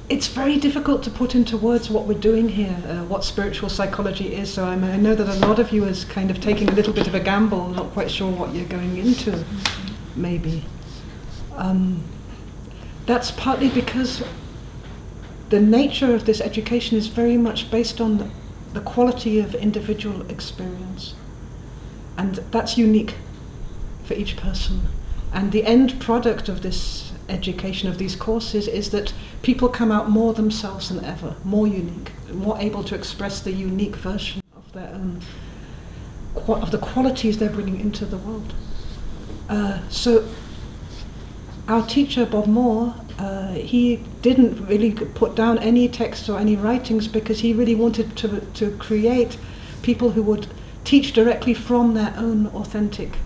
it's very difficult to put into words what we're doing here, what spiritual psychology is. So I know that a lot of you is kind of taking a little bit of a gamble, not quite sure what you're going into, maybe. That's partly because the nature of this education is very much based on the quality of individual experience. And that's unique for each person. And the end product of this education, of these courses, is that people come out more themselves than ever, more unique, more able to express the unique version of their own, of the qualities they're bringing into the world. So our teacher, Bob Moore, he didn't really put down any texts or any writings because he really wanted to create people who would teach directly from their own authentic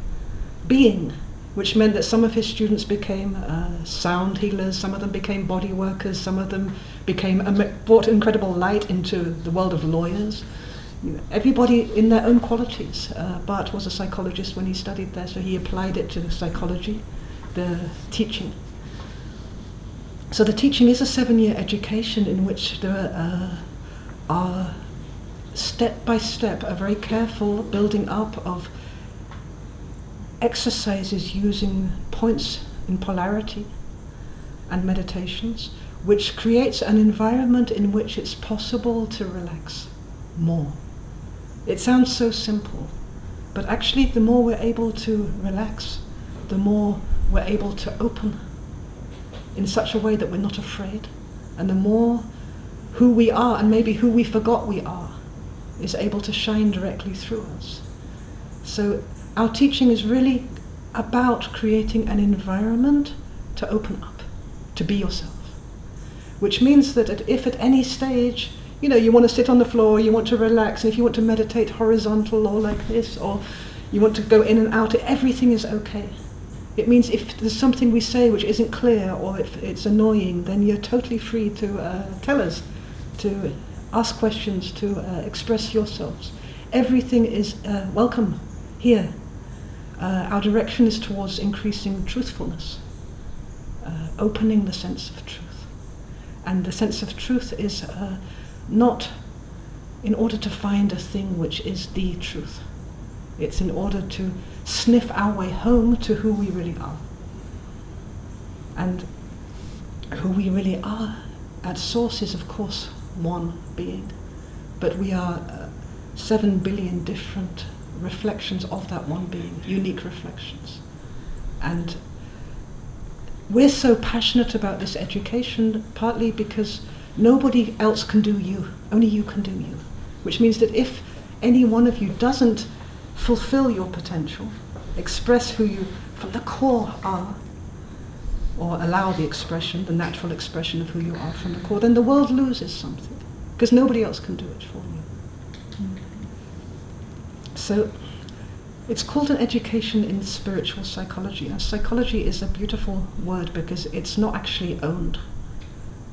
being, which meant that some of his students became sound healers, some of them became body workers, some of them brought incredible light into the world of lawyers. Everybody in their own qualities. Bart was a psychologist when he studied there, so he applied it to the psychology, the teaching. So the teaching is a 7-year education in which there are step by step a very careful building up of exercises using points in polarity and meditations, which creates an environment in which it's possible to relax more. It sounds so simple, but actually the more we're able to relax, the more we're able to open in such a way that we're not afraid, and the more who we are, and maybe who we forgot we are, is able to shine directly through us. So our teaching is really about creating an environment to open up, to be yourself. Which means that if at any stage, you want to sit on the floor, you want to relax, and if you want to meditate horizontal or like this, or you want to go in and out, everything is okay. It means if there's something we say which isn't clear or if it's annoying, then you're totally free to tell us, to ask questions, to express yourselves. Everything is welcome here. Our direction is towards increasing truthfulness, opening the sense of truth. And the sense of truth is not in order to find a thing which is the truth. It's in order to sniff our way home to who we really are. And who we really are at source is, of course, one being. But we are 7 billion different reflections of that one being, unique reflections. And we're so passionate about this education, partly because nobody else can do you, only you can do you. Which means that if any one of you doesn't fulfill your potential, express who you from the core are, or allow the expression, the natural expression of who you are from the core, then the world loses something, because nobody else can do it for you. So it's called an education in spiritual psychology. Now, psychology is a beautiful word because it's not actually owned.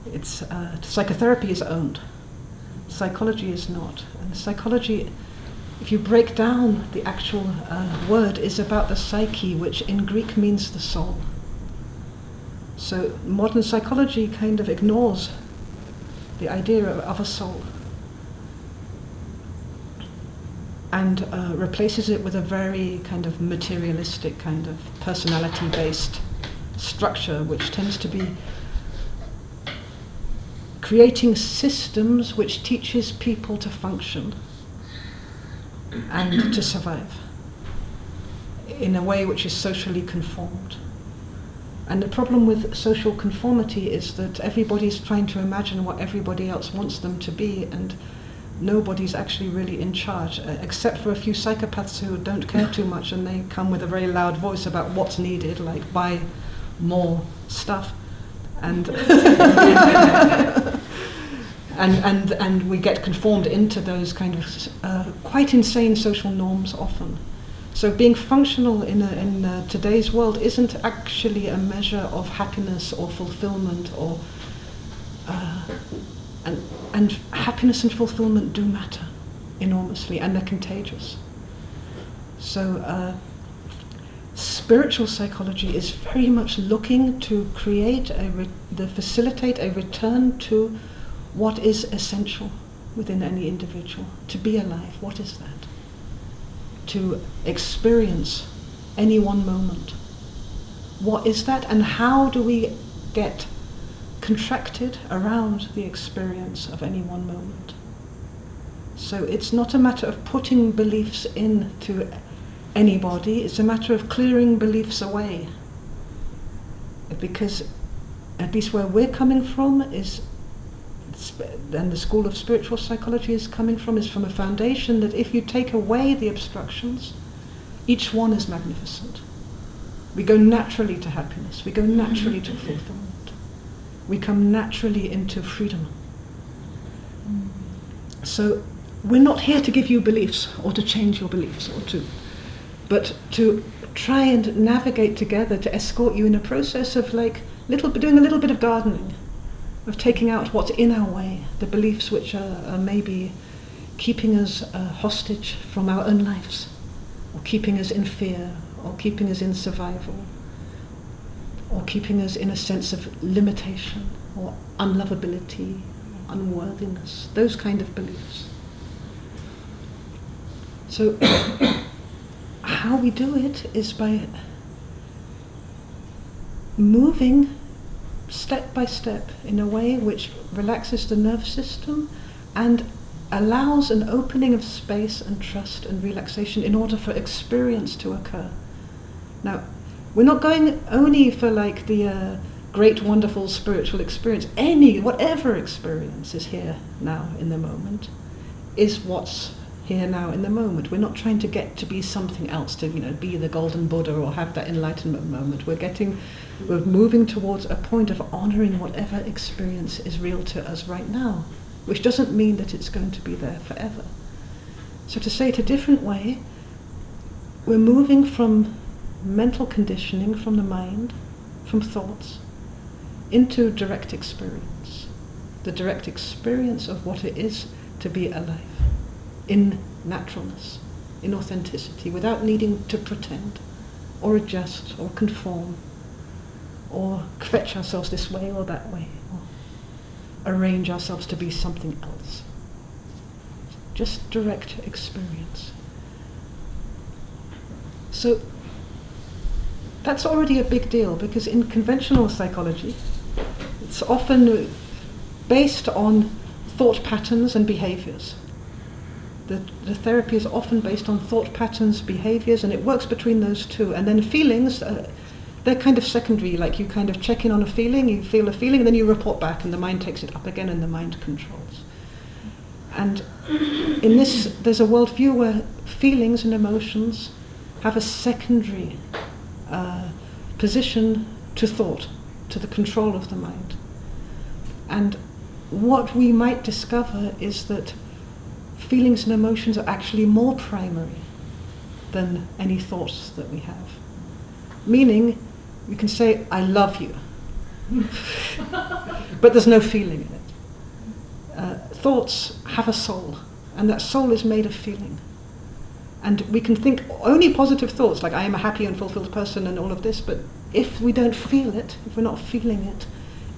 It's psychotherapy is owned. Psychology is not. And psychology, if you break down the actual word, is about the psyche, which in Greek means the soul. So modern psychology kind of ignores the idea of a soul and replaces it with a very kind of materialistic, kind of personality-based structure, which tends to be creating systems which teaches people to function and to survive in a way which is socially conformed. And the problem with social conformity is that everybody's trying to imagine what everybody else wants them to be, and nobody's actually really in charge, except for a few psychopaths who don't care too much, and they come with a very loud voice about what's needed, like buy more stuff. And and we get conformed into those kind of quite insane social norms often. So being functional in today's world isn't actually a measure of happiness or fulfillment, or and happiness and fulfillment do matter enormously, and they're contagious. So spiritual psychology is very much looking to create facilitate a return to what is essential within any individual. To be alive, what is that? To experience any one moment. What is that, and how do we get contracted around the experience of any one moment? So it's not a matter of putting beliefs into anybody, it's a matter of clearing beliefs away. Because at least where we're coming from is, and the school of spiritual psychology is coming from, is from a foundation that if you take away the obstructions, each one is magnificent. We go naturally to happiness, we go naturally to fulfillment, we come naturally into freedom. So we're not here to give you beliefs or to change your beliefs, but to try and navigate together, to escort you in a process of doing a little bit of gardening, of taking out what's in our way, the beliefs which are maybe keeping us hostage from our own lives, or keeping us in fear, or keeping us in survival, or keeping us in a sense of limitation, or unlovability, unworthiness, those kind of beliefs. So how we do it is by moving step by step in a way which relaxes the nerve system and allows an opening of space and trust and relaxation in order for experience to occur. Now, we're not going only for the great, wonderful spiritual experience. Whatever experience is here now in the moment is what's here now in the moment. We're not trying to get to be something else, to be the golden Buddha or have that enlightenment moment. We're moving towards a point of honouring whatever experience is real to us right now, which doesn't mean that it's going to be there forever. So to say it a different way, we're moving from mental conditioning, from the mind, from thoughts, into direct experience. The direct experience of what it is to be alive, in naturalness, in authenticity, without needing to pretend, or adjust, or conform, or fetch ourselves this way or that way, or arrange ourselves to be something else. Just direct experience. So that's already a big deal, because in conventional psychology, it's often based on thought patterns and behaviors. The therapy is often based on thought patterns, behaviors, and it works between those two. And then feelings, they're kind of secondary, like you kind of check in on a feeling, you feel a feeling, and then you report back, and the mind takes it up again, and the mind controls. And in this, there's a worldview where feelings and emotions have a secondary position to thought, to the control of the mind. And what we might discover is that feelings and emotions are actually more primary than any thoughts that we have. Meaning, we can say, I love you, but there's no feeling in it. Thoughts have a soul, and that soul is made of feeling. And we can think only positive thoughts, like I am a happy and fulfilled person and all of this, but if we don't feel it, if we're not feeling it,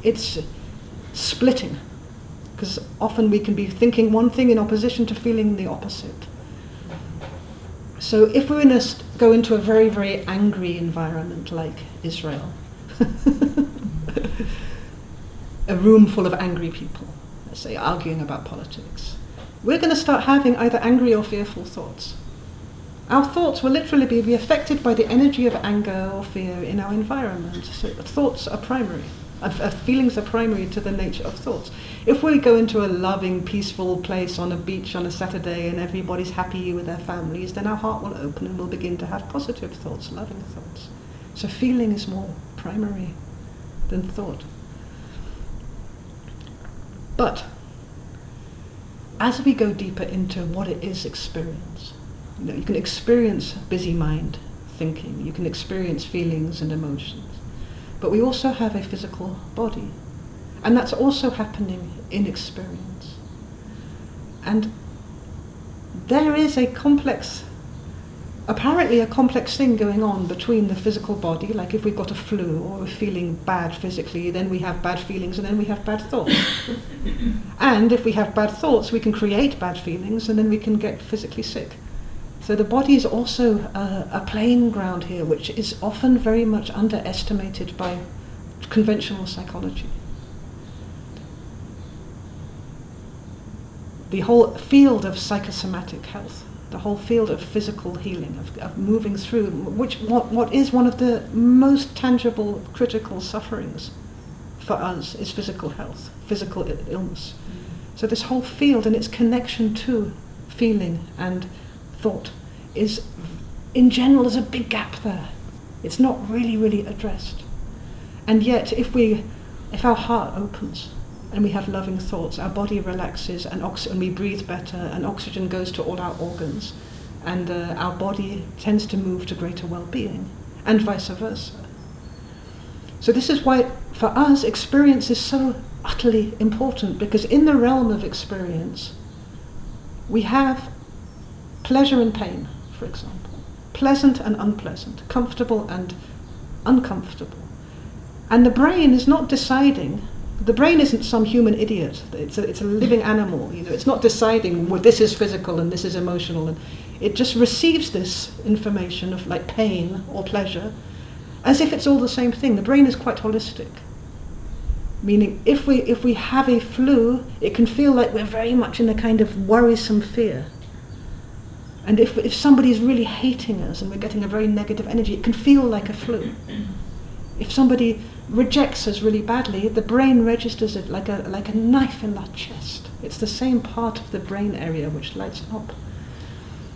it's splitting. Because often we can be thinking one thing in opposition to feeling the opposite. So if we're go into a very, very angry environment like Israel, a room full of angry people, let's say arguing about politics, we're going to start having either angry or fearful thoughts. Our thoughts will literally be affected by the energy of anger or fear in our environment. So thoughts are primary. Feelings are primary to the nature of thoughts. If we go into a loving, peaceful place on a beach on a Saturday and everybody's happy with their families, then our heart will open and we'll begin to have positive thoughts, loving thoughts. So feeling is more primary than thought. But as we go deeper into what it is experience, you can experience busy mind thinking, you can experience feelings and emotions. But we also have a physical body. And that's also happening in experience. And there is a complex apparently a complex thing going on between the physical body, like if we've got a flu or we're feeling bad physically, then we have bad feelings and then we have bad thoughts. And if we have bad thoughts, we can create bad feelings and then we can get physically sick. So the body is also a playing ground here, which is often very much underestimated by conventional psychology. The whole field of psychosomatic health, the whole field of physical healing, of moving through, what is one of the most tangible, critical sufferings for us is physical health, physical illness. So this whole field and its connection to feeling and thought is, in general, there's a big gap there. It's not really addressed. And yet, if our heart opens and we have loving thoughts, our body relaxes and we breathe better and oxygen goes to all our organs and our body tends to move to greater well-being and vice versa. So this is why, for us, experience is so utterly important, because in the realm of experience, we have pleasure and pain, for example, pleasant and unpleasant, comfortable and uncomfortable. And the brain is not deciding. The brain isn't some human idiot. It's a living animal. It's not deciding, well, this is physical and this is emotional. And it just receives this information of like pain or pleasure as if it's all the same thing. The brain is quite holistic. Meaning, if we have a flu, it can feel like we're very much in a kind of worrisome fear. And if somebody's really hating us and we're getting a very negative energy, it can feel like a flu. If somebody rejects us really badly, the brain registers it like a knife in that chest. It's the same part of the brain area which lights up.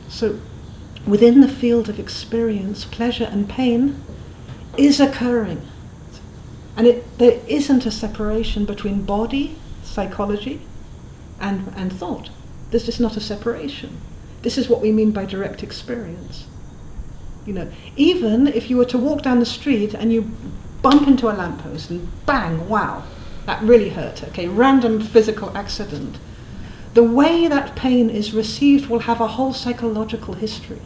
So within the field of experience, pleasure and pain is occurring. And there isn't a separation between body, psychology, and thought. There's just not a separation. This is what we mean by direct experience. Even if you were to walk down the street and you bump into a lamppost and bang, wow, that really hurt, okay, random physical accident, the way that pain is received will have a whole psychological history.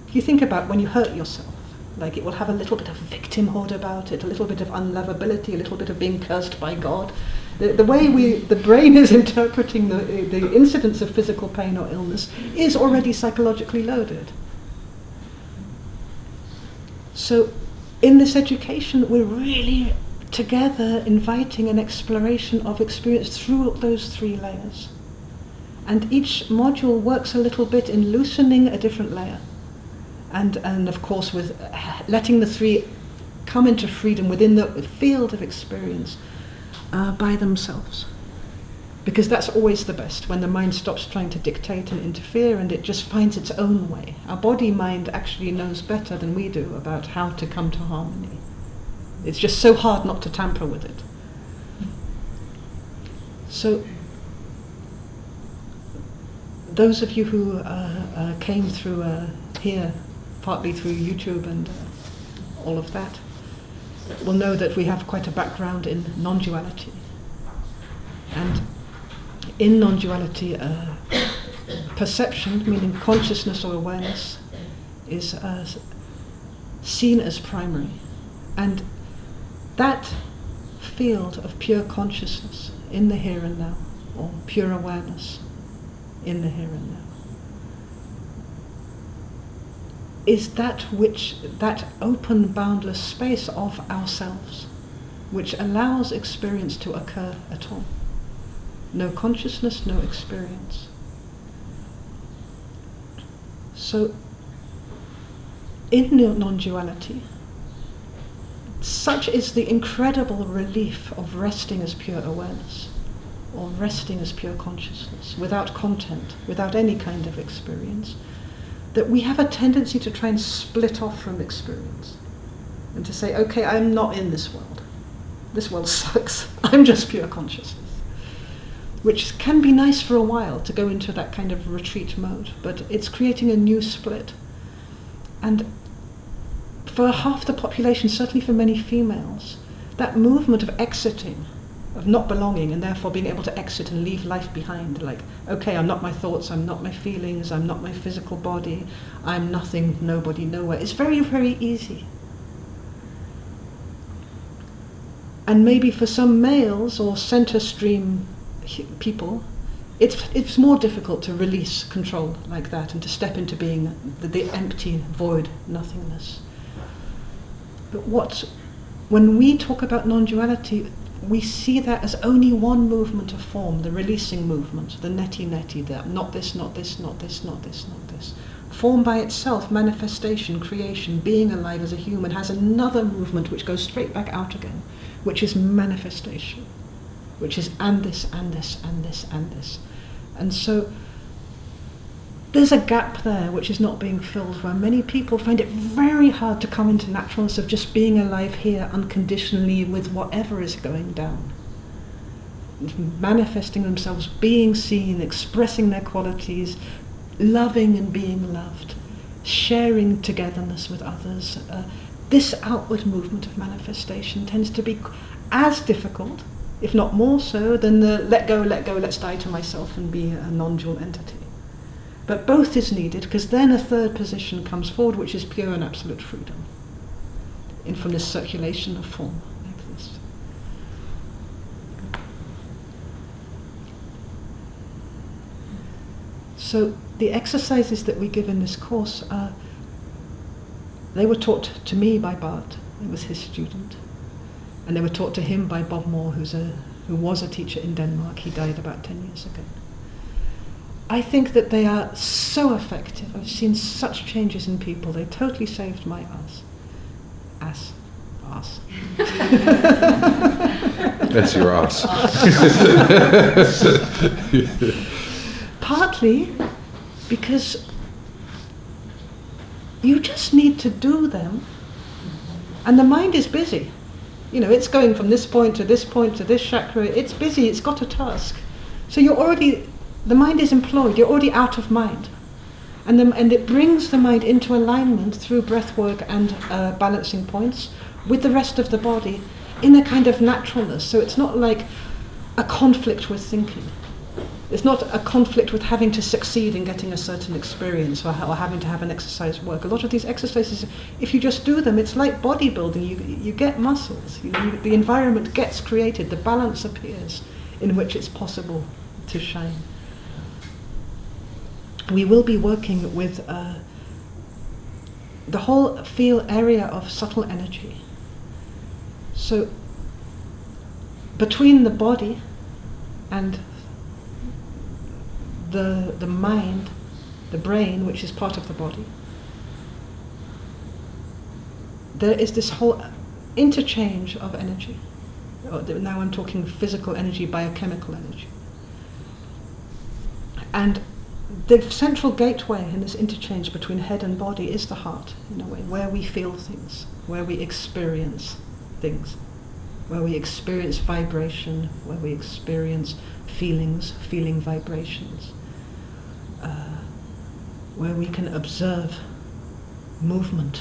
If you think about when you hurt yourself, like it will have a little bit of victimhood about it, a little bit of unlovability, a little bit of being cursed by God. The way the brain is interpreting the incidence of physical pain or illness is already psychologically loaded. So in this education, we're really together inviting an exploration of experience through those three layers. And each module works a little bit in loosening a different layer. And of course, with letting the three come into freedom within the field of experience by themselves. Because that's always the best, when the mind stops trying to dictate and interfere and it just finds its own way. Our body-mind actually knows better than we do about how to come to harmony. It's just so hard not to tamper with it. So, those of you who came through here, partly through YouTube and all of that, will know that we have quite a background in non-duality. And in non-duality, perception, meaning consciousness or awareness, is seen as primary. And that field of pure consciousness in the here and now, or pure awareness in the here and now, is that open, boundless space of ourselves, which allows experience to occur at all. No consciousness, no experience. So, in non-duality, such is the incredible relief of resting as pure awareness, or resting as pure consciousness, without content, without any kind of experience, that we have a tendency to try and split off from experience, and to say, okay, I'm not in this world. This world sucks. I'm just pure consciousness. Which can be nice for a while, to go into that kind of retreat mode, but it's creating a new split. And for half the population, certainly for many females, that movement of exiting of not belonging, and therefore being able to exit and leave life behind. Like, okay, I'm not my thoughts, I'm not my feelings, I'm not my physical body, I'm nothing, nobody, nowhere. It's very, very easy. And maybe for some males or center stream people, it's more difficult to release control like that and to step into being the empty, void, nothingness. But when we talk about non-duality, we see that as only one movement of form, the releasing movement, the neti-neti, the not this, not this, not this, not this, not this. Form by itself, manifestation, creation, being alive as a human, has another movement which goes straight back out again, which is manifestation, which is and this, and this, and this, and this. And so there's a gap there which is not being filled, where many people find it very hard to come into naturalness of just being alive here unconditionally with whatever is going down. Manifesting themselves, being seen, expressing their qualities, loving and being loved, sharing togetherness with others. This outward movement of manifestation tends to be as difficult, if not more so, than the let go, let's die to myself and be a non-dual entity. But both is needed, because then a third position comes forward, which is pure and absolute freedom, in from this circulation of form, like this. So the exercises that we give in this course they were taught to me by Bart, who was his student, and they were taught to him by Bob Moore, who was a teacher in Denmark. He died about 10 years ago. I think that they are so effective. I've seen such changes in people. They totally saved my ass. That's your ass. Partly because you just need to do them, and the mind is busy. You know, it's going from this point to this point to this chakra. It's busy, it's got a task. So the mind is employed, you're already out of mind. And it brings the mind into alignment through breath work and balancing points with the rest of the body in a kind of naturalness. So it's not like a conflict with thinking. It's not a conflict with having to succeed in getting a certain experience or having to have an exercise work. A lot of these exercises, if you just do them, it's like bodybuilding. You get muscles. The environment gets created. The balance appears in which it's possible to shine. We will be working with the whole field area of subtle energy. So between the body and the mind, the brain, which is part of the body, there is this whole interchange of energy. Now I'm talking physical energy, biochemical energy. And the central gateway in this interchange between head and body is the heart, in a way, where we feel things, where we experience things, where we experience vibration, where we experience feeling vibrations, where we can observe movement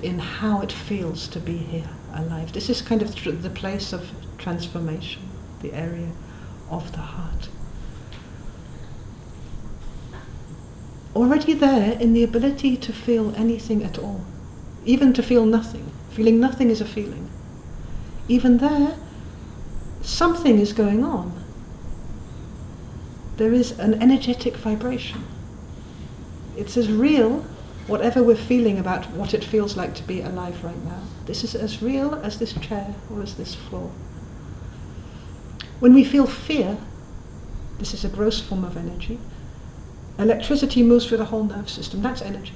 in how it feels to be here, alive. This is kind of the place of transformation, the area of the heart. Already there in the ability to feel anything at all, even to feel nothing. Feeling nothing is a feeling. Even there, something is going on. There is an energetic vibration. It's as real, whatever we're feeling about what it feels like to be alive right now. This is as real as this chair or as this floor. When we feel fear, this is a gross form of energy. Electricity moves through the whole nerve system. That's energy.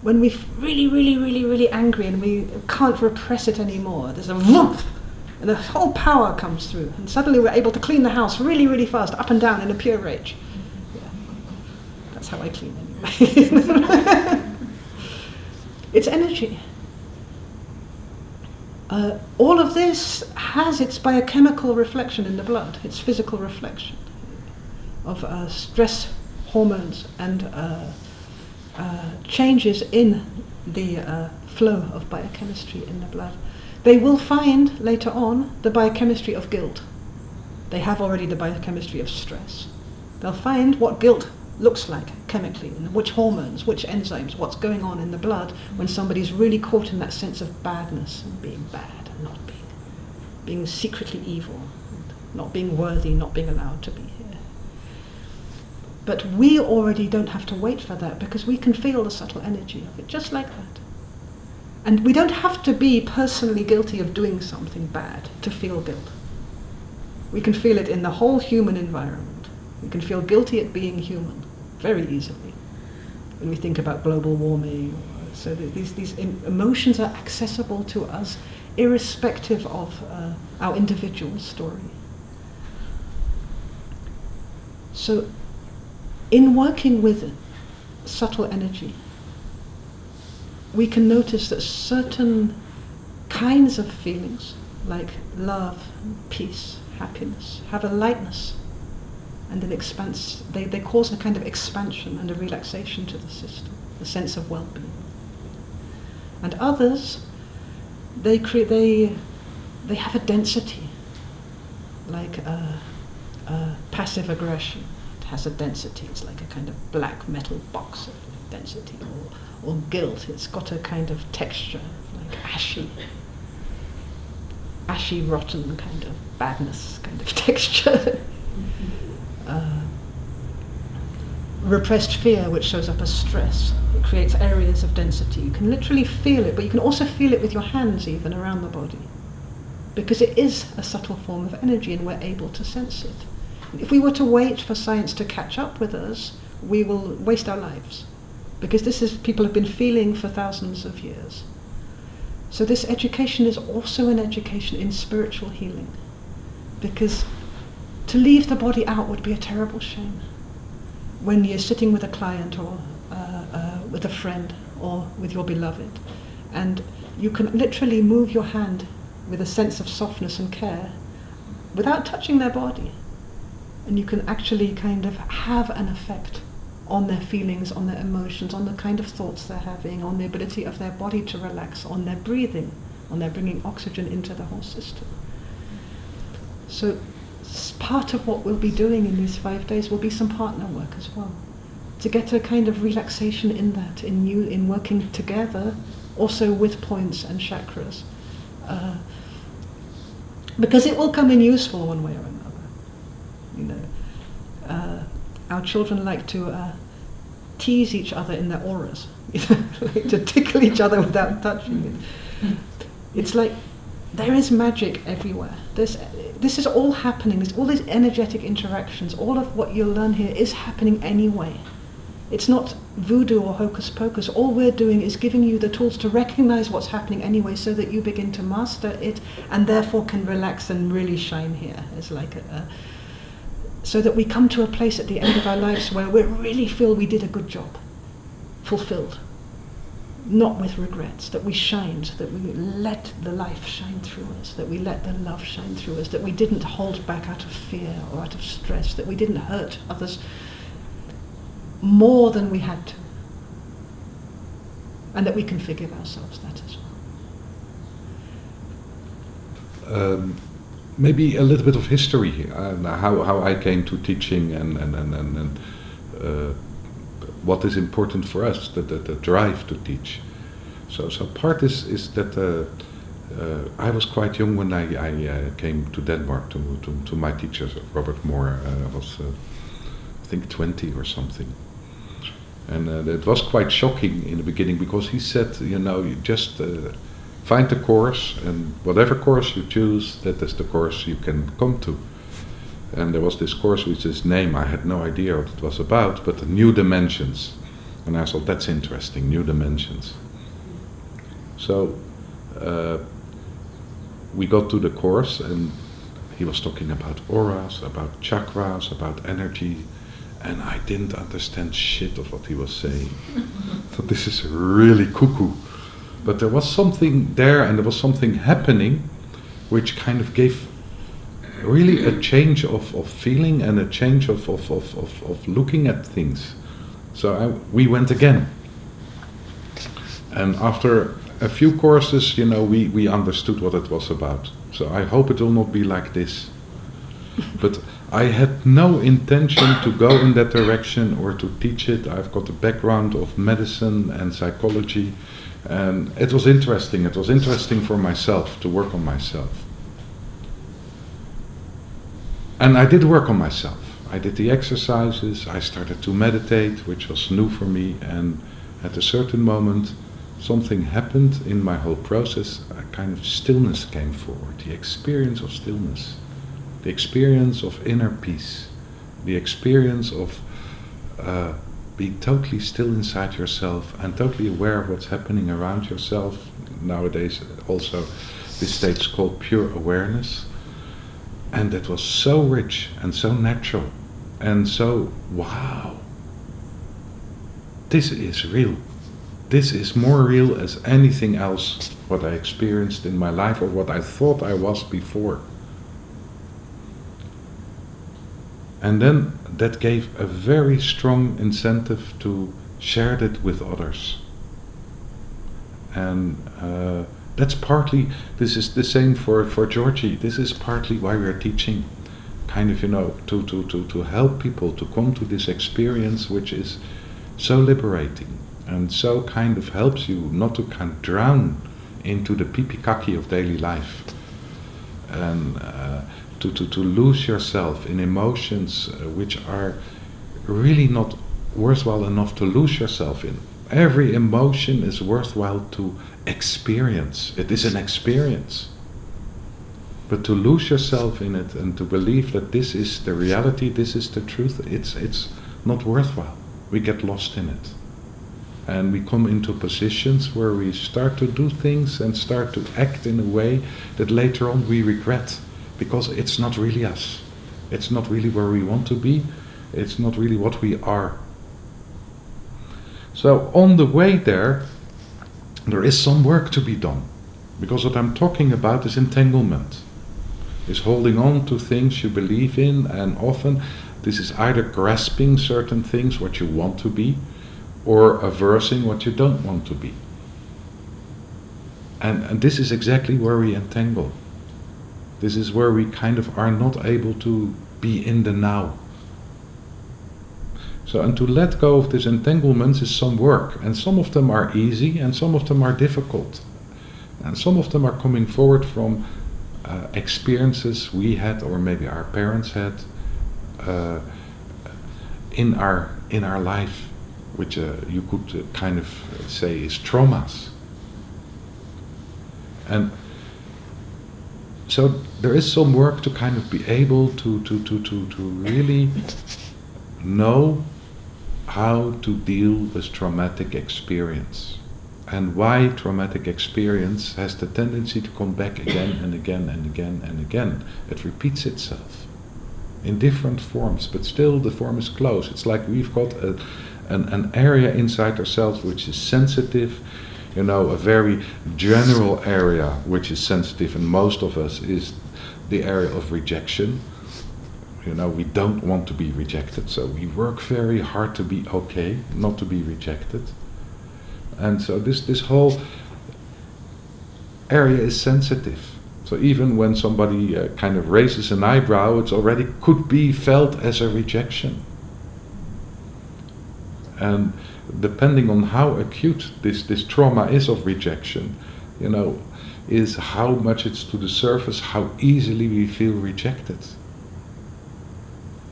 When we're really angry and we can't repress it anymore, there's a whoomph, and the whole power comes through, and suddenly we're able to clean the house really fast, up and down in a pure rage. Yeah. That's how I clean anyway. It's energy. All of this has its biochemical reflection in the blood, its physical reflection of stress hormones and changes in the flow of biochemistry in the blood. they will find later on the biochemistry of guilt. They have already the biochemistry of stress. They'll find what guilt looks like chemically, and which hormones, which enzymes, what's going on in the blood when somebody's really caught in that sense of badness and being bad and not being secretly evil, and not being worthy, not being allowed to be here. But we already don't have to wait for that, because we can feel the subtle energy of it just like that. And we don't have to be personally guilty of doing something bad to feel guilt. We can feel it in the whole human environment. We can feel guilty at being human very easily when we think about global warming. So that these emotions are accessible to us irrespective of our individual story. So in working with subtle energy, we can notice that certain kinds of feelings, like love, peace, happiness, have a lightness and an expanse. They cause a kind of expansion and a relaxation to the system, a sense of well-being. And others, they have a density, like passive aggression. It has a density. It's like a kind of black metal box of density. Or guilt. It's got a kind of texture, like ashy, rotten kind of badness kind of texture. Repressed fear, which shows up as stress. It creates areas of density. You can literally feel it, but you can also feel it with your hands even around the body, because it is a subtle form of energy and we're able to sense it. If we were to wait for science to catch up with us, we will waste our lives, because this is people have been feeling for thousands of years. So this education is also an education in spiritual healing, because to leave the body out would be a terrible shame. When you're sitting with a client or with a friend or with your beloved, and you can literally move your hand with a sense of softness and care without touching their body, and you can actually kind of have an effect on their feelings, on their emotions, on the kind of thoughts they're having, on the ability of their body to relax, on their breathing, on their bringing oxygen into the whole system. So part of what we'll be doing in these 5 days will be some partner work as well, to get a kind of relaxation in that, in working together, also with points and chakras, because it will come in useful one way or another. Our children like to tease each other in their auras, like to tickle each other without touching it. It's like there is magic everywhere. This is all happening. There's all these energetic interactions. All of what you'll learn here is happening anyway. It's not voodoo or hocus pocus. All we're doing is giving you the tools to recognize what's happening anyway, so that you begin to master it and therefore can relax and really shine here. It's like so that we come to a place at the end of our lives where we really feel we did a good job, fulfilled, not with regrets, that we shined, that we let the life shine through us, that we let the love shine through us, that we didn't hold back out of fear or out of stress, that we didn't hurt others more than we had to, and that we can forgive ourselves that as well. Maybe a little bit of history, how I came to teaching and what is important for us, the drive to teach. So part is that I was quite young when I came to Denmark to my teacher, Robert Moore. I was I think 20 or something. And it was quite shocking in the beginning, because he said, you just find the course, and whatever course you choose, that is the course you can come to. And there was this course with this name, I had no idea what it was about, but New Dimensions. And I thought, that's interesting, New Dimensions. So we got to the course, and he was talking about auras, about chakras, about energy, and I didn't understand shit of what he was saying. I thought, this is really cuckoo. But there was something there, and there was something happening which kind of gave really a change of feeling and a change of looking at things. So we went again. And after a few courses, we understood what it was about. So I hope it will not be like this. But I had no intention to go in that direction or to teach it. I've got a background of medicine and psychology, and it was interesting. It was interesting for myself to work on myself. And I did work on myself. I did the exercises, I started to meditate, which was new for me, and at a certain moment something happened in my whole process. A kind of stillness came forward, the experience of stillness, the experience of inner peace, the experience of being totally still inside yourself and totally aware of what's happening around yourself. Nowadays also this stage is called pure awareness. And it was so rich and so natural and so, wow, this is real. This is more real as anything else what I experienced in my life or what I thought I was before. And then that gave a very strong incentive to share that with others. And that's partly, this is the same for Georgi. This is partly why we are teaching, kind of, to help people to come to this experience which is so liberating and so kind of helps you not to kind of drown into the pipi-kaki of daily life and to lose yourself in emotions which are really not worthwhile enough to lose yourself in. Every emotion is worthwhile to experience. It is an experience. But to lose yourself in it and to believe that this is the reality, this is the truth, it's not worthwhile. We get lost in it. And we come into positions where we start to do things and start to act in a way that later on we regret, because it's not really us. It's not really where we want to be. It's not really what we are. So on the way there is some work to be done. Because what I'm talking about is entanglement. Is holding on to things you believe in, and often this is either grasping certain things, what you want to be, or aversing what you don't want to be. And this is exactly where we entangle. This is where we kind of are not able to be in the now. So, and to let go of these entanglements is some work, and some of them are easy and some of them are difficult. And some of them are coming forward from experiences we had, or maybe our parents had, in our life, which you could kind of say is traumas. And so there is some work to kind of be able to really know how to deal with traumatic experience, and why traumatic experience has the tendency to come back again and again and again and again. It repeats itself in different forms, but still the form is close. It's like we've got an area inside ourselves which is sensitive, a very general area which is sensitive, and most of us is the area of rejection. We don't want to be rejected, so we work very hard to be okay, not to be rejected. And so this whole area is sensitive. So even when somebody kind of raises an eyebrow, it already could be felt as a rejection. And depending on how acute this trauma is of rejection, is how much it's to the surface, how easily we feel rejected.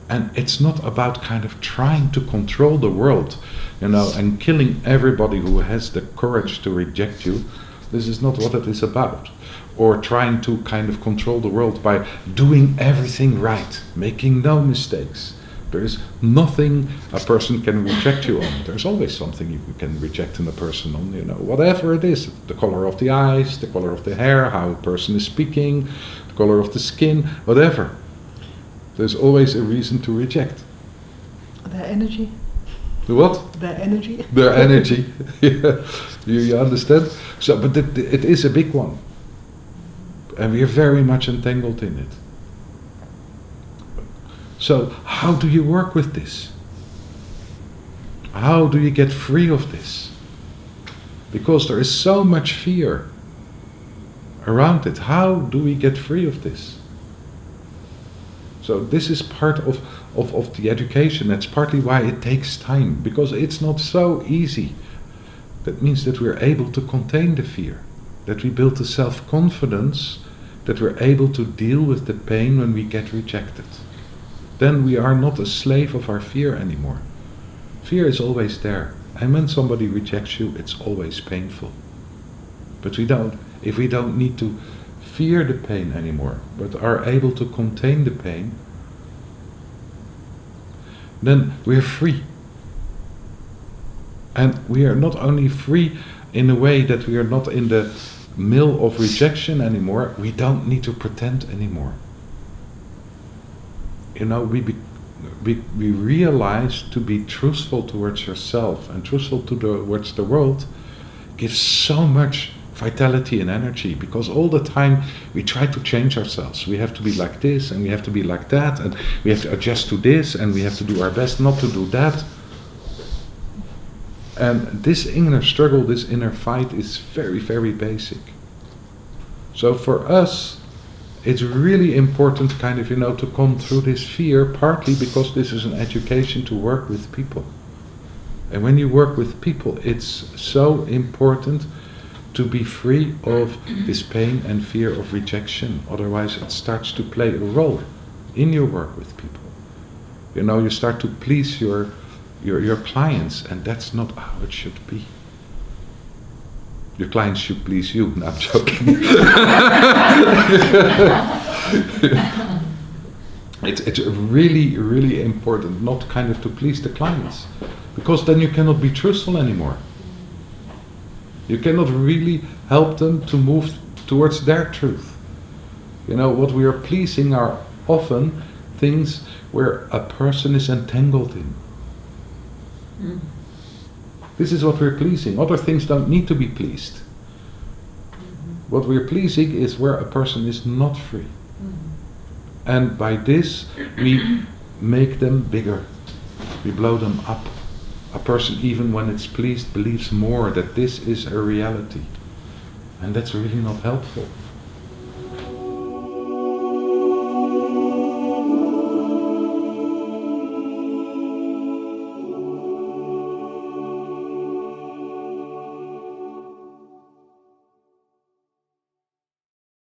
And it's not about kind of trying to control the world, and killing everybody who has the courage to reject you. This is not what it is about. Or trying to kind of control the world by doing everything right, making no mistakes. There is nothing a person can reject you on. There's always something you can reject in a person on, whatever it is. The color of the eyes, the color of the hair, how a person is speaking, the color of the skin, whatever. There's always a reason to reject. Their energy. The what? Their energy. Their energy. Yeah. You understand? So, but it is a big one. And we are very much entangled in it. So, how do you work with this? How do you get free of this? because there is so much fear around it. How do we get free of this? So this is part of the education. That's partly why it takes time, because it's not so easy. That means that we're able to contain the fear, that we build the self-confidence, that we're able to deal with the pain when we get rejected. Then we are not a slave of our fear anymore. Fear is always there, and when somebody rejects you, it's always painful. But if we don't need to fear the pain anymore, but are able to contain the pain, then we're free. And we are not only free in a way that we are not in the mill of rejection anymore, we don't need to pretend anymore. You know, we realize to be truthful towards yourself and truthful towards the world gives so much vitality and energy, because all the time we try to change ourselves. We have to be like this and we have to be like that, and we have to adjust to this and we have to do our best not to do that. And this inner struggle, this inner fight is very, very basic. So for us, it's really important to come through this fear, partly because this is an education to work with people. And when you work with people, it's so important to be free of this pain and fear of rejection. Otherwise it starts to play a role in your work with people. You know, you start to please your clients, and that's not how it should be. Your clients should please you. No, I'm joking. It's really, really important not to please the clients, because then you cannot be truthful anymore. You cannot really help them to move towards their truth. You know, what we are pleasing are often things where a person is entangled in. Mm. This is what we're pleasing. Other things don't need to be pleased. Mm-hmm. What we're pleasing is where a person is not free. Mm-hmm. And by this we make them bigger. We blow them up. A person, even when it's pleased, believes more that this is a reality. And that's really not helpful.